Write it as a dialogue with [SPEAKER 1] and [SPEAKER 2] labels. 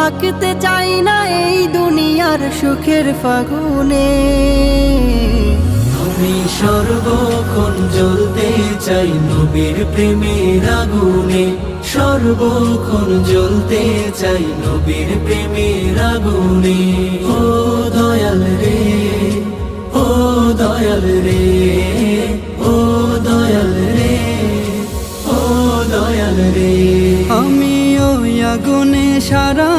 [SPEAKER 1] থাকতে চাই না এই দুনিয়ার সুখের ফাগুনে।
[SPEAKER 2] আমি সর্বক্ষণ জ্বলতে চাই নবীর প্রেমের আগুনে, সর্বক্ষণ জ্বলতে চাই নবীর প্রেমের আগুনে। ও দয়াল রে, ও দয়াল রে, ও দয়াল রে, ও দয়াল রে।
[SPEAKER 1] আমি ওই আগুনে সারা